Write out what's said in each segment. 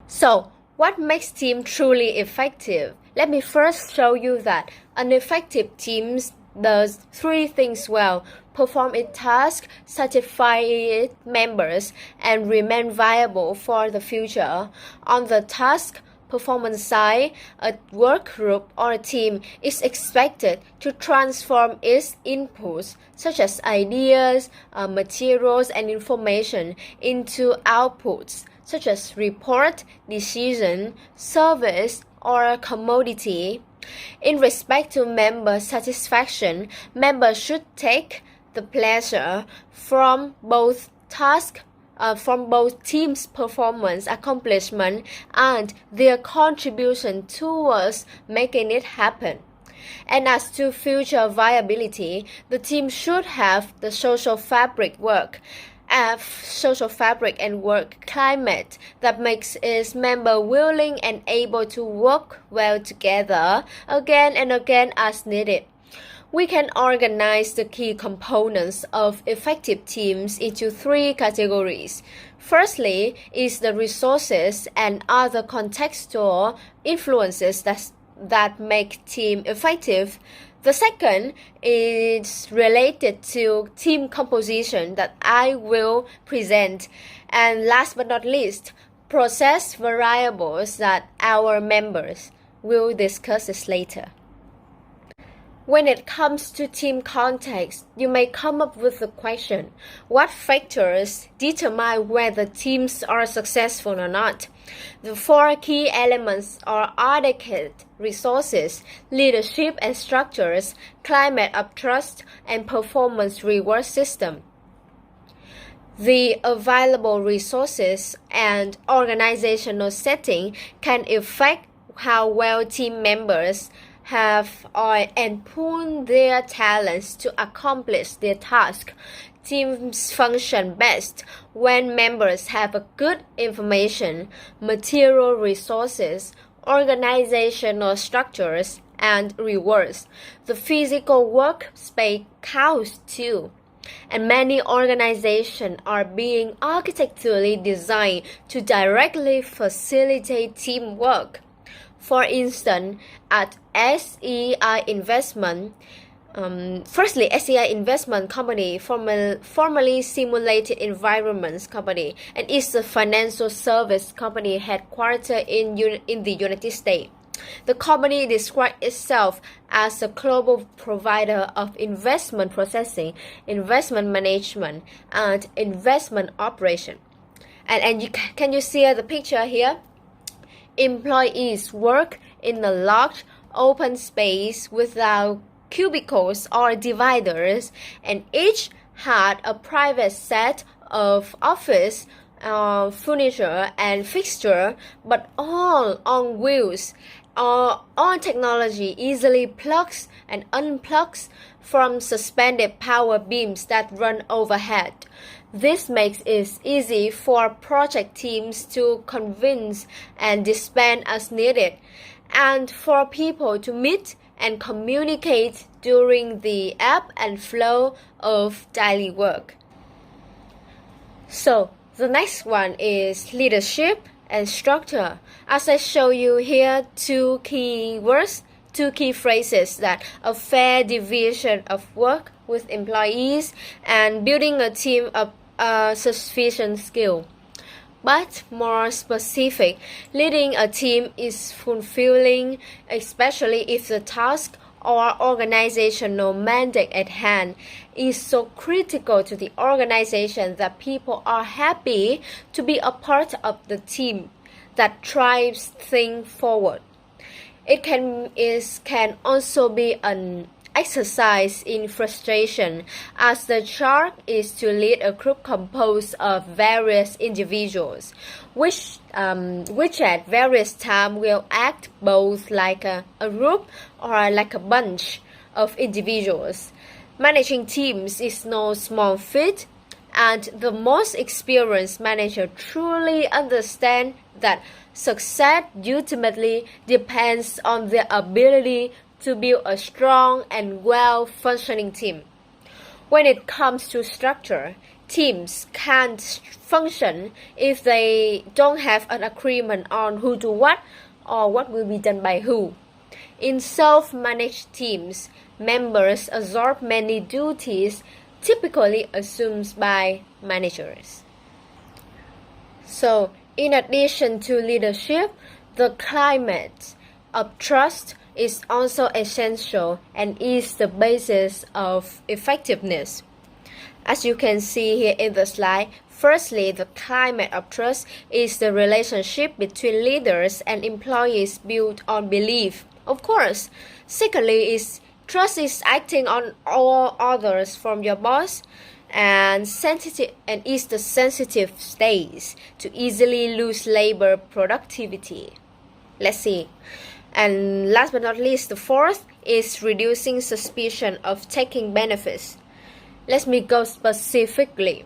So, what makes team truly effective? Let me first show you that an effective team does three things well: perform its task, satisfy its members, and remain viable for the future. On the task performance side, a work group or a team is expected to transform its inputs, such as ideas, materials, and information, into outputs, such as report, decision, service, or commodity. In respect to member satisfaction, members should take the pleasure from both teams' performance, accomplishment, and their contribution towards making it happen. And as to future viability, the team should have the social fabric and work climate that makes its member willing and able to work well together again and again as needed. We can organize the key components of effective teams into three categories. Firstly is the resources and other contextual influences that make team effective. The second is related to team composition that I will present. And last but not least, process variables that our members will discuss this later. When it comes to team context, you may come up with the question: what factors determine whether teams are successful or not? The four key elements are adequate resources, leadership and structures, climate of trust, and performance reward system. The available resources and organizational setting can affect how well team members have and pool their talents to accomplish their task. Teams function best when members have a good information, material resources, organizational structures, and rewards. The physical workspace counts too. And many organizations are being architecturally designed to directly facilitate teamwork. For instance, at SEI Investment, SEI Investment Company, formerly Simulated Environments Company, and is a financial service company headquartered in the United States. The company describes itself as a global provider of investment processing, investment management, and investment operation. Can you see the picture here? Employees work in a large open space without cubicles or dividers, and each had a private set of office furniture and fixture, but all on wheels. All technology easily plugs and unplugs from suspended power beams that run overhead. This makes it easy for project teams to convince and disband as needed, and for people to meet and communicate during the ebb and flow of daily work. So, the next one is leadership and structure. As I show you here, two key phrases: that a fair division of work with employees and building a team of sufficient skill. But more specific, leading a team is fulfilling, especially if the task or organizational mandate at hand is so critical to the organization that people are happy to be a part of the team that drives things forward. It can also be an exercise in frustration, as the charge is to lead a group composed of various individuals, which at various times will act both like a group or like a bunch of individuals. Managing teams is no small feat, and the most experienced manager truly understands that success ultimately depends on their ability to build a strong and well-functioning team. When it comes to structure, teams can't function if they don't have an agreement on who do what or what will be done by who. In self-managed teams, members absorb many duties typically assumed by managers. So, in addition to leadership, the climate of trust is also essential and is the basis of effectiveness. As you can see here in the slide, firstly, the climate of trust is the relationship between leaders and employees built on belief. Of course, secondly, trust is acting on all others from your boss and is the sensitive stage to easily lose labor productivity. Let's see. And last but not least, the fourth is reducing suspicion of taking benefits. Let me go specifically.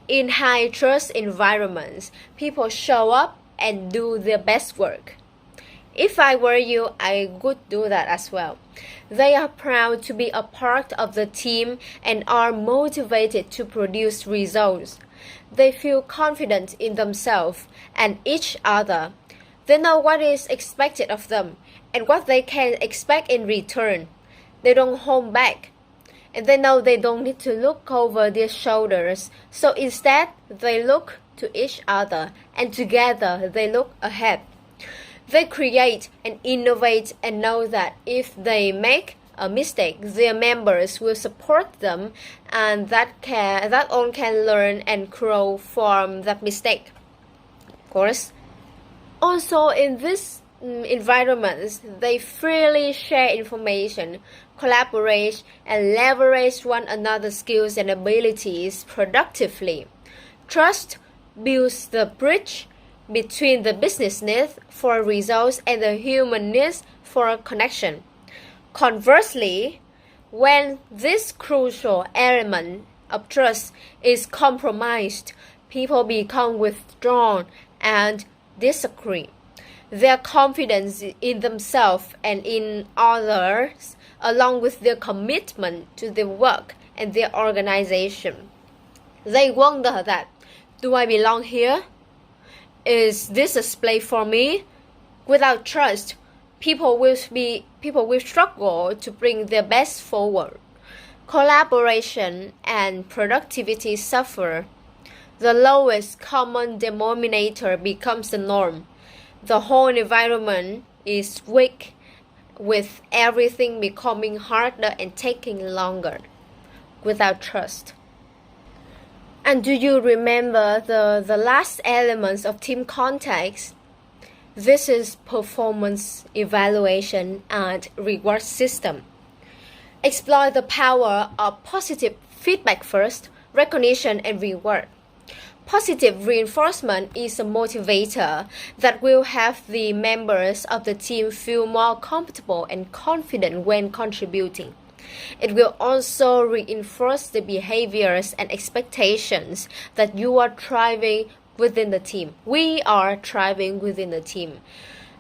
In high trust environments, people show up and do their best work. If I were you, I would do that as well. They are proud to be a part of the team and are motivated to produce results. They feel confident in themselves and each other. They know what is expected of them and what they can expect in return. They don't hold back. And they know they don't need to look over their shoulders. So instead, they look to each other and together they look ahead. They create and innovate and know that if they make a mistake, their members will support them and that all can learn and grow from that mistake. Of course, also in this environments, they freely share information, collaborate, and leverage one another's skills and abilities productively. Trust builds the bridge between the business needs for results and the human needs for a connection. Conversely, when this crucial element of trust is compromised, people become withdrawn and disagree. Their confidence in themselves and in others, along with their commitment to their work and their organization. They wonder that, do I belong here? Is this a place for me? Without trust, people will struggle to bring their best forward. Collaboration and productivity suffer. The lowest common denominator becomes the norm. The whole environment is weak, with everything becoming harder and taking longer without trust. And do you remember the last elements of team context? This is performance evaluation and reward system. Explore the power of positive feedback first, recognition and reward. Positive reinforcement is a motivator that will have the members of the team feel more comfortable and confident when contributing. It will also reinforce the behaviors and expectations that you are thriving within the team. We are thriving within the team.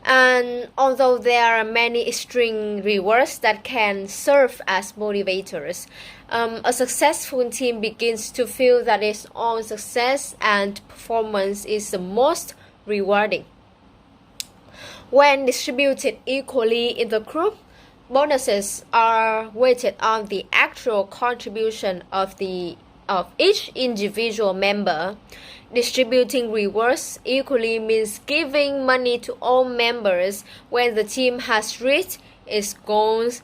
And although there are many extreme rewards that can serve as motivators, a successful team begins to feel that its own success and performance is the most rewarding. When distributed equally in the group, bonuses are weighted on the actual contribution of each individual member. Distributing rewards equally means giving money to all members when the team has reached its goals.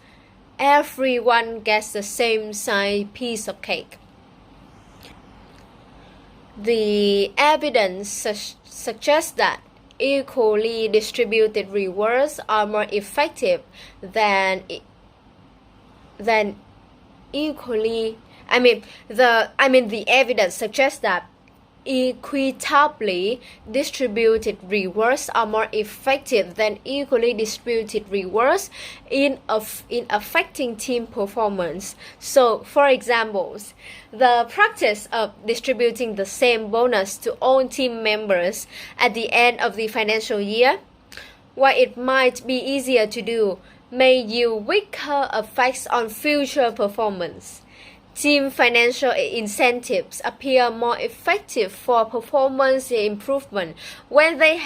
Everyone gets the same size piece of cake. The evidence suggests that equally distributed rewards are more effective than the evidence suggests that equitably distributed rewards are more effective than equally distributed rewards in affecting team performance. So, for example, the practice of distributing the same bonus to all team members at the end of the financial year, while it might be easier to do, may yield weaker effects on future performance. Team financial incentives appear more effective for performance improvement when they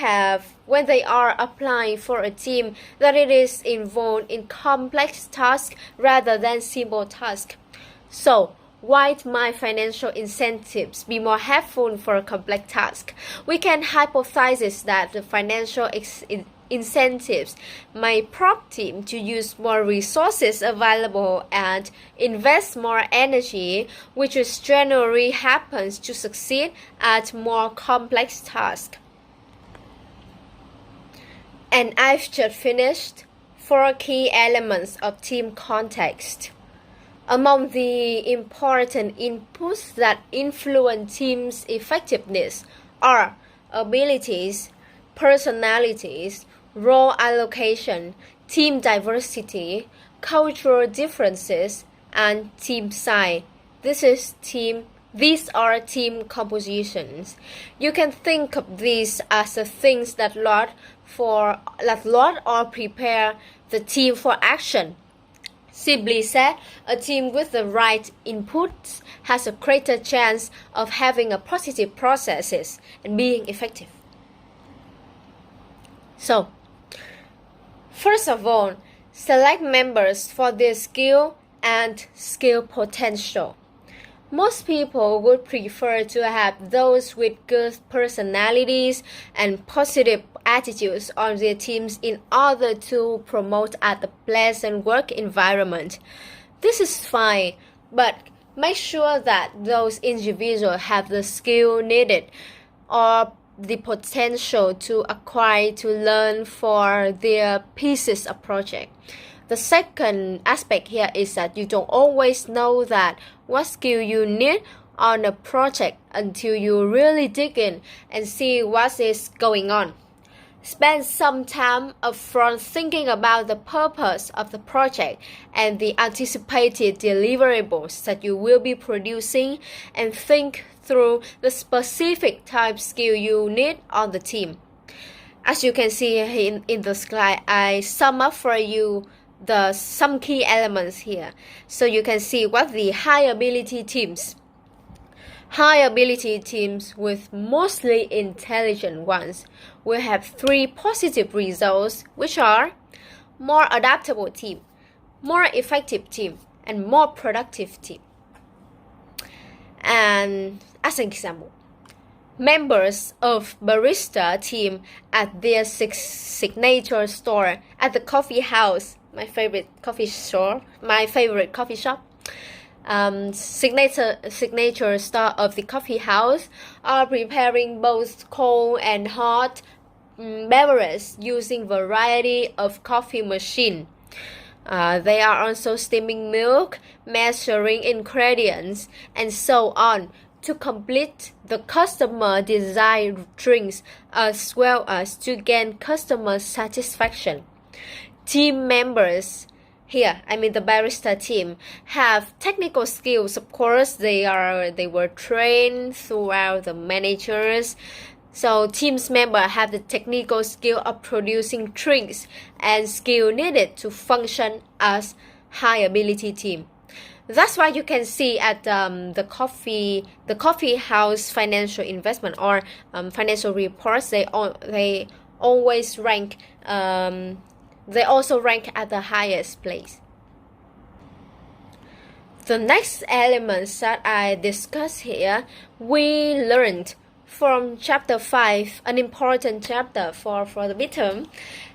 are applying for a team that it is involved in complex tasks rather than simple tasks. So, why might financial incentives be more helpful for a complex task? We can hypothesize that the financial incentives may prompt team to use more resources available and invest more energy, which is generally happens to succeed at more complex tasks. And I've just finished 4 key elements of team context. Among the important inputs that influence teams' effectiveness are abilities, personalities, role allocation, team diversity, cultural differences, and team size. These are team compositions. You can think of these as the things that load or prepare the team for action. Simply said, a team with the right inputs has a greater chance of having a positive processes and being effective. So, first of all, select members for their skill and skill potential. Most people would prefer to have those with good personalities and positive attitudes on their teams in order to promote a pleasant work environment. This is fine, but make sure that those individuals have the skill needed or the potential to acquire to learn for their pieces of project. The second aspect here is that you don't always know that what skill you need on a project until you really dig in and see what is going on. Spend some time upfront thinking about the purpose of the project and the anticipated deliverables that you will be producing, and think through the specific type skill you need on the team. As you can see in the slide, I sum up for you some key elements here, so you can see what the high ability teams with mostly intelligent ones will have 3 positive results, which are more adaptable team, more effective team, and more productive team. And as an example, members of barista team at their signature store at the coffee house, my favorite coffee shop, signature store of the coffee house, are preparing both cold and hot beverages using variety of coffee machine. They are also steaming milk, measuring ingredients, and so on to complete the customer desired drinks as well as to gain customer satisfaction. Team members here, the barista team, have technical skills. Of course, they were trained throughout the managers. So teams members have the technical skill of producing drinks and skill needed to function as high ability team. That's why you can see at the coffee house financial investment or financial reports, they always rank. They also rank at the highest place. The next elements that I discuss here, we learned from chapter 5, an important chapter for the midterm,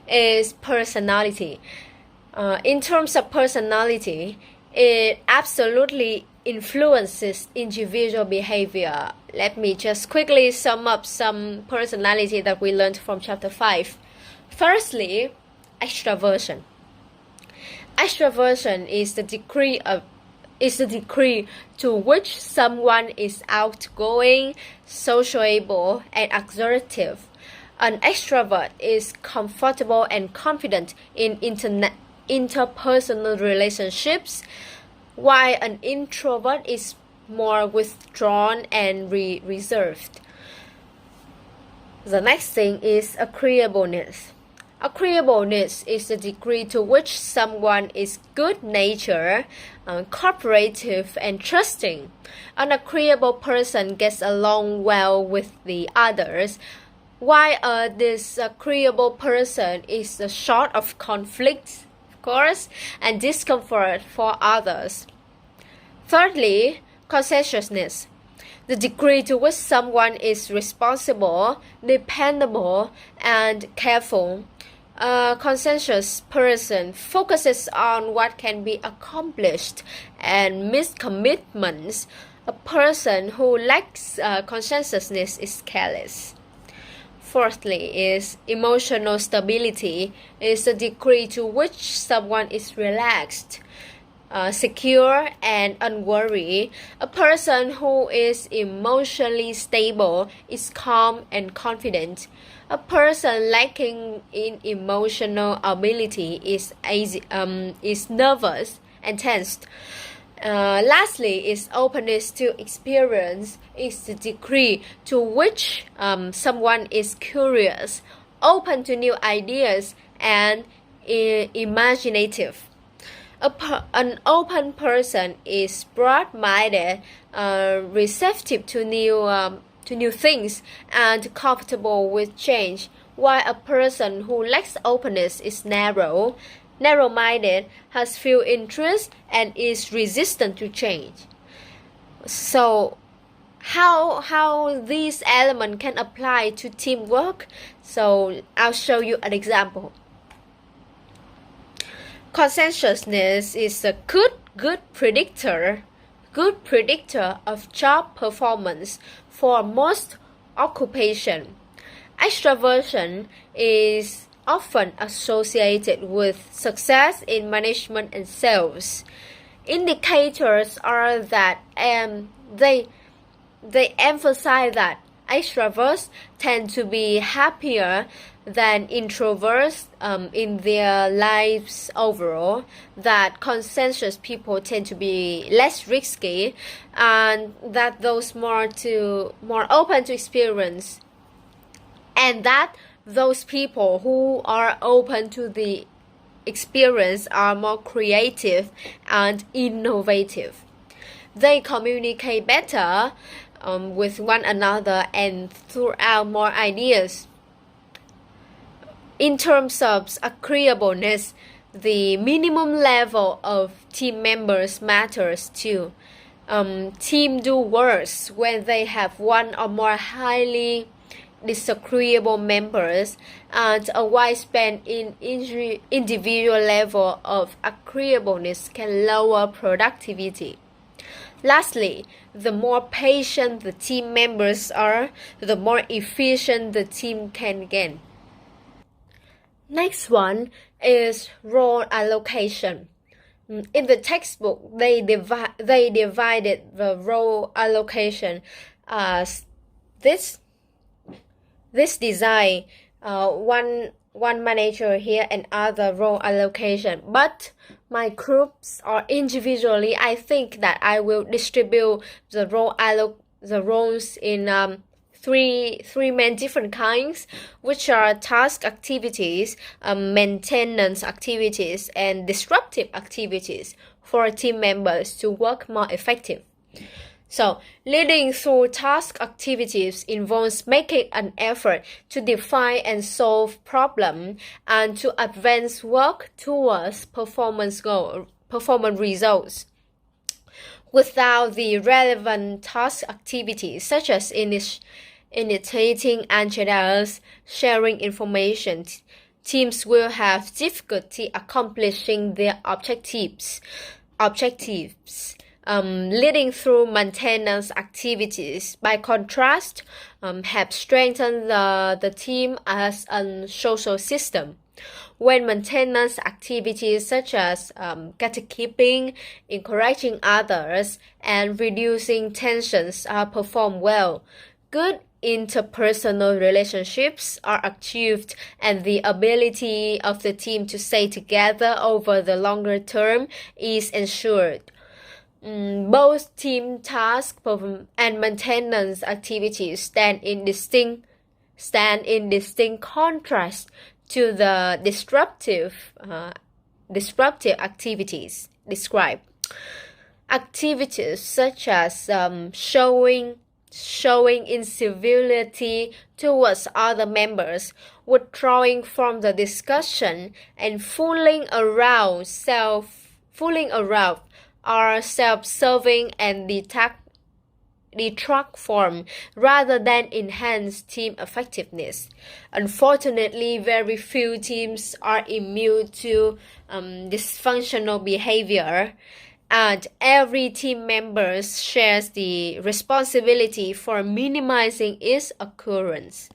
is personality. In terms of personality, it absolutely influences individual behavior. Let me just quickly sum up some personality that we learned from chapter 5. Firstly, extraversion. Extraversion is the degree to which someone is outgoing, sociable, and assertive. An extrovert is comfortable and confident in interpersonal relationships, while an introvert is more withdrawn and reserved. The next thing is agreeableness. Agreeableness is the degree to which someone is good-natured, cooperative, and trusting. An agreeable person gets along well with the others, while a disagreeable person is short of conflict, of course, and discomfort for others. Thirdly, conscientiousness. The degree to which someone is responsible, dependable, and careful. A conscientious person focuses on what can be accomplished and makes commitments. A person who lacks conscientiousness is careless. Fourthly is emotional stability is the degree to which someone is relaxed, secure, and unworried. A person who is emotionally stable is calm and confident. A person lacking in emotional ability is nervous and tense. Lastly is openness to experience is the degree to which someone is curious, open to new ideas, and imaginative. An open person is broad-minded, receptive to new things, and comfortable with change, while a person who lacks openness is narrow-minded, has few interests, and is resistant to change. So, how these elements can apply to teamwork? So, I'll show you an example. Conscientiousness is a good predictor of job performance for most occupations. Extraversion is often associated with success in management and sales. Indicators are that they emphasize that extroverts tend to be happier than introverts in their lives overall, that conscientious people tend to be less risky, and that those more open to experience, and that those people who are open to the experience are more creative and innovative. They communicate better with one another and throw out more ideas. In terms of agreeableness, the minimum level of team members matters too. Teams do worse when they have one or more highly disagreeable members, and a wide span in individual level of agreeableness can lower productivity. Lastly, the more patient the team members are, the more efficient the team can gain. Next one is role allocation. In the textbook, they divided the role allocation as this design, one manager here and other role allocation. But my groups or individually, I think that I will distribute the roles in three main different kinds, which are task activities, maintenance activities, and disruptive activities for team members to work more effective. So, leading through task activities involves making an effort to define and solve problems and to advance work towards performance results. Without the relevant task activities such as initiating agendas, sharing information, teams will have difficulty accomplishing their objectives. Leading through maintenance activities, by contrast, have strengthened the team as a social system. When maintenance activities such as gatekeeping, encouraging others, and reducing tensions are performed well, good interpersonal relationships are achieved, and the ability of the team to stay together over the longer term is ensured. Both team tasks and maintenance activities stand in distinct contrast to the disruptive activities described. Activities such as showing incivility towards other members, withdrawing from the discussion, and fooling around are self-serving and detract from rather than enhance team effectiveness. Unfortunately, very few teams are immune to dysfunctional behavior, and every team member shares the responsibility for minimizing its occurrence.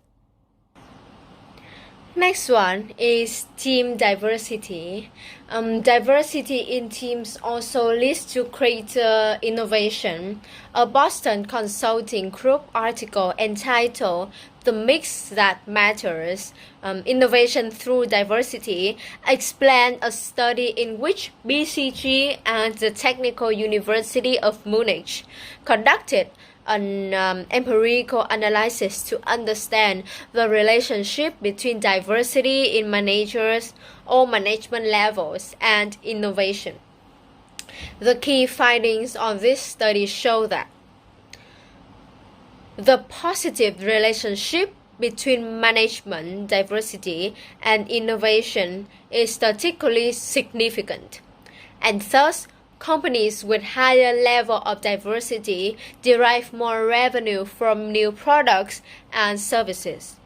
Next one is team diversity. Diversity in teams also leads to greater innovation. A Boston Consulting Group article entitled "The Mix That Matters: Innovation Through Diversity" explained a study in which BCG and the Technical University of Munich conducted an empirical analysis to understand the relationship between diversity in managers or management levels and innovation. The key findings of this study show that the positive relationship between management diversity and innovation is statistically significant, and thus companies with higher level of diversity derive more revenue from new products and services.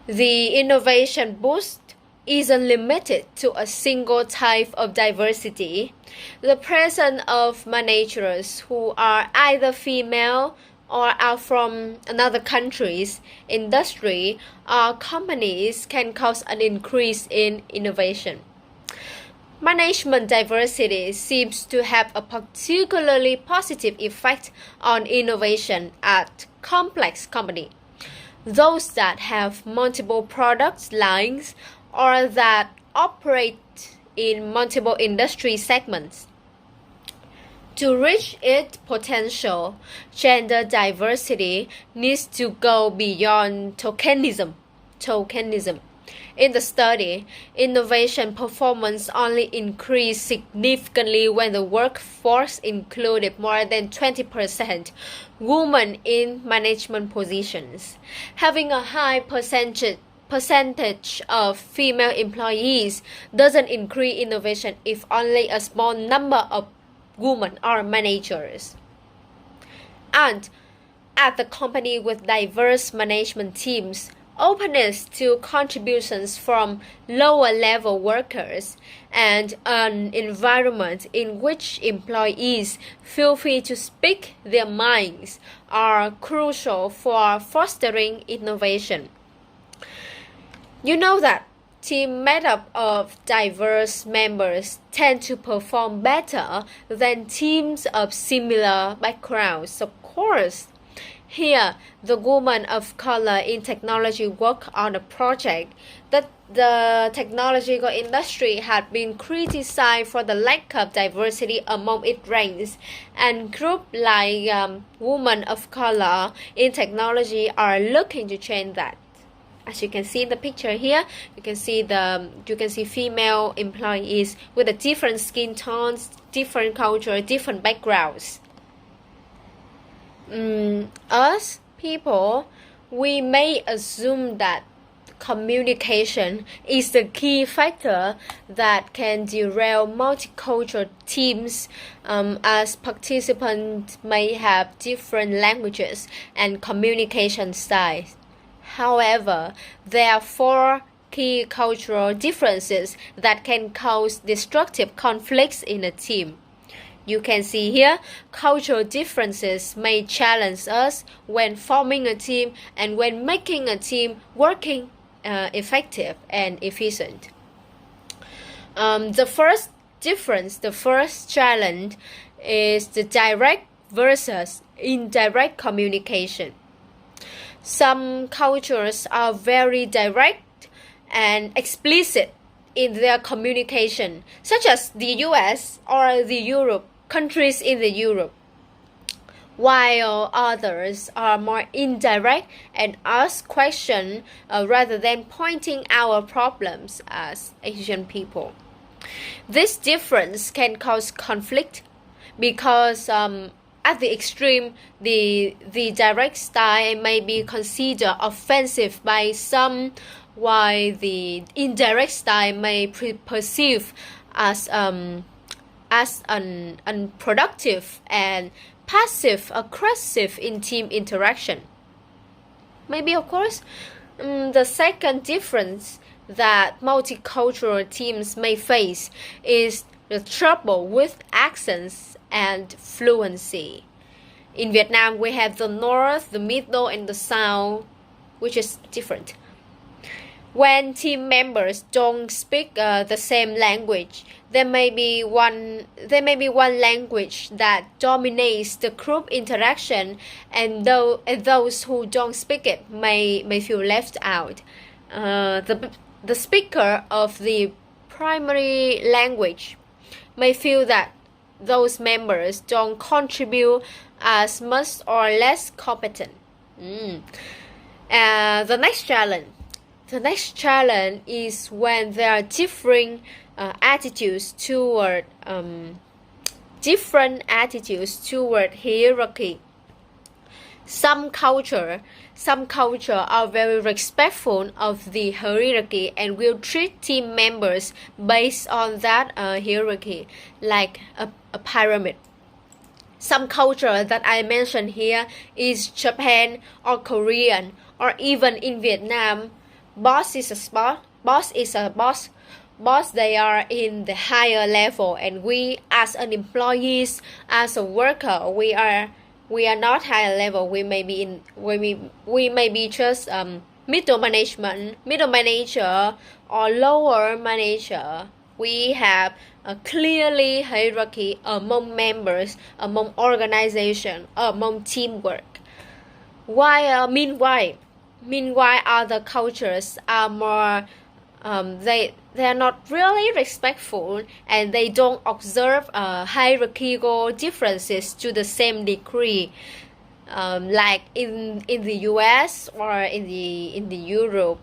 The innovation boost isn't limited to a single type of diversity. The presence of managers who are either female or are from another country's industry or companies can cause an increase in innovation. Management diversity seems to have a particularly positive effect on innovation at complex companies. Those that have multiple product lines or that operate in multiple industry segments. To reach its potential, gender diversity needs to go beyond tokenism. In the study, innovation performance only increased significantly when the workforce included more than 20% women in management positions. Having a high percentage of female employees doesn't increase innovation if only a small number of women are managers. And at the company with diverse management teams, openness to contributions from lower-level workers and an environment in which employees feel free to speak their minds are crucial for fostering innovation. You know that teams made up of diverse members tend to perform better than teams of similar backgrounds, of course. Here, the woman of color in technology worked on a project that the technological industry had been criticized for the lack of diversity among its ranks, and groups like women of color in technology are looking to change that. As you can see in the picture here, you can see female employees with a different skin tones, different culture, different backgrounds. Us people, we may assume that communication is the key factor that can derail multicultural teams, as participants may have different languages and communication styles. However, there are 4 key cultural differences that can cause destructive conflicts in a team. You can see here, cultural differences may challenge us when forming a team and when making a team working effective and efficient. The first challenge is the direct versus indirect communication. Some cultures are very direct and explicit in their communication, such as the US or the countries in the Europe, while others are more indirect and ask questions rather than pointing out problems as Asian people. This difference can cause conflict because at the extreme, the direct style may be considered offensive by some, while the indirect style may be perceived as unproductive and passive-aggressive in team interaction. Maybe, of course, the second difference that multicultural teams may face is the trouble with accents and fluency. In Vietnam, we have the North, the Middle, and the South, which is different. When team members don't speak the same language, there may be one language that dominates the group interaction, and those who don't speak it may feel left out. The speaker of the primary language may feel that those members don't contribute as much or less competent. The next challenge is when there are different attitudes toward hierarchy. Some culture are very respectful of the hierarchy and will treat team members based on that hierarchy, like a pyramid. Some culture that I mentioned here is Japan or Korean, or even in Vietnam, boss is a boss. Boss, they are in the higher level, and we as an employees, as a worker, we are not higher level. We may be just middle manager or lower manager. We have a clearly hierarchy among members, among organization, among teamwork. Meanwhile, other cultures are more they are not really respectful, and they don't observe hierarchical differences to the same degree, like in the US or in the Europe.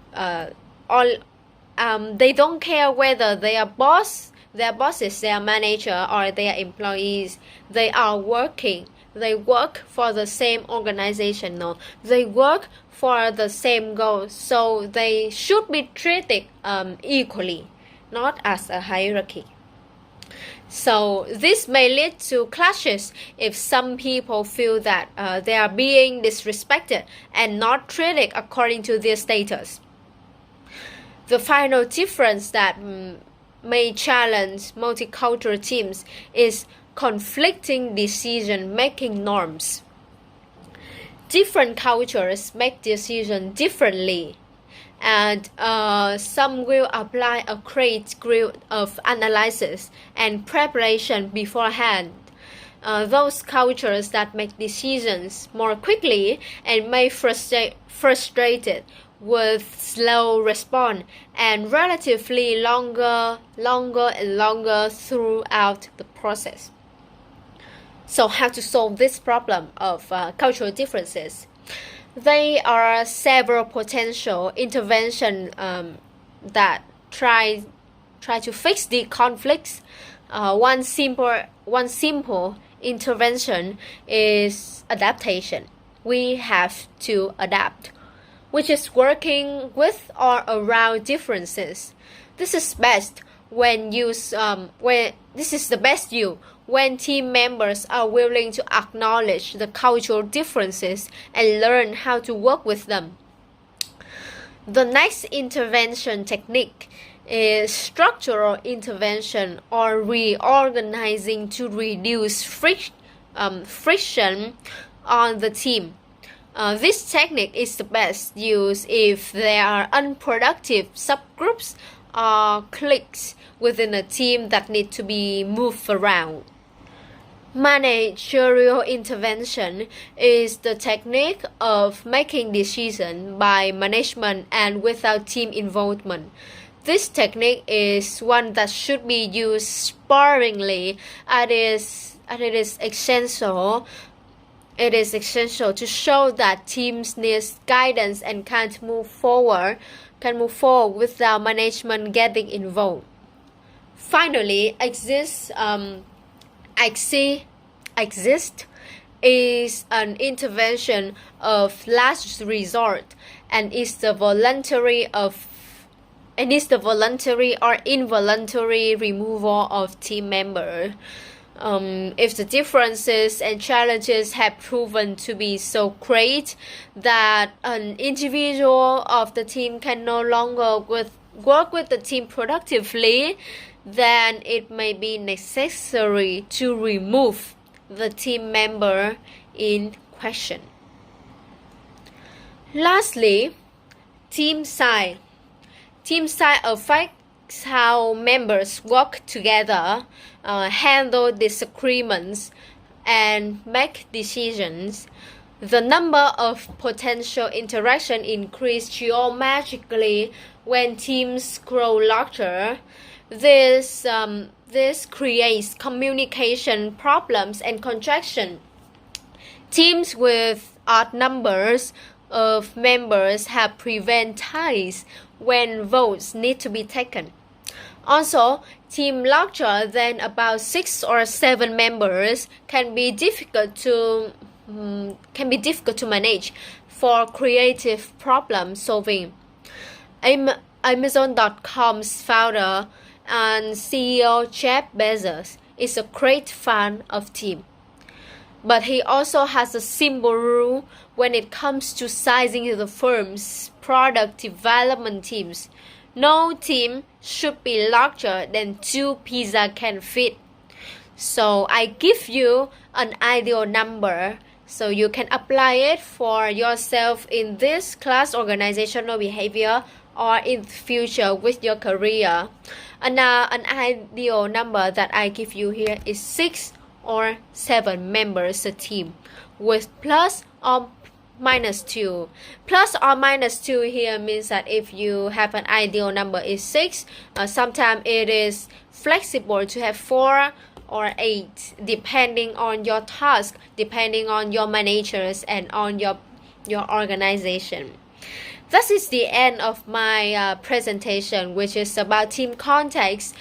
They don't care whether they are bosses, they are manager, or they are employees. They are working. They work for the same organization. No, they work for the same goal, so they should be treated equally, not as a hierarchy. So this may lead to clashes if some people feel that they are being disrespected and not treated according to their status. The final difference that may challenge multicultural teams is conflicting decision-making norms. Different cultures make decisions differently, and some will apply a great deal of analysis and preparation beforehand. Those cultures that make decisions more quickly and may frustrated with slow response and relatively longer throughout the process. So how to solve this problem of cultural differences? There are several potential interventions that try to fix the conflicts. One simple intervention is adaptation. We have to adapt, which is working with or around differences. This is best when team members are willing to acknowledge the cultural differences and learn how to work with them. The next intervention technique is structural intervention or reorganizing to reduce friction on the team. This technique is the best used if there are unproductive subgroups or cliques within a team that need to be moved around. Managerial intervention is the technique of making decisions by management and without team involvement. This technique is one that should be used sparingly, as it is essential It is essential to show that teams need guidance and can move forward without management getting involved. Finally, exist is an intervention of last resort and is the voluntary or involuntary removal of team member. If the differences and challenges have proven to be so great that an individual of the team can no longer work with the team productively, then it may be necessary to remove the team member in question. Lastly, team size. Team size affects how members work together, handle disagreements, and make decisions. The number of potential interactions increases geometrically when teams grow larger. This creates communication problems and contraction. Teams with odd numbers of members have prevent ties when votes need to be taken. Also, team larger than about 6 or 7 members can be difficult to manage for creative problem solving. Amazon.com's founder and CEO Jeff Bezos is a great fan of team. But he also has a simple rule when it comes to sizing the firm's product development teams. No team should be larger than 2 pizzas can fit. So I give you an ideal number so you can apply it for yourself in this class organizational behavior or in the future with your career. And now an ideal number that I give you here is 6 or 7 members a team with plus or minus 2. Plus or minus 2 here means that if you have an ideal number is 6, sometimes it is flexible to have 4 or 8 depending on your task, depending on your managers and on your organization. That is the end of my presentation, which is about team context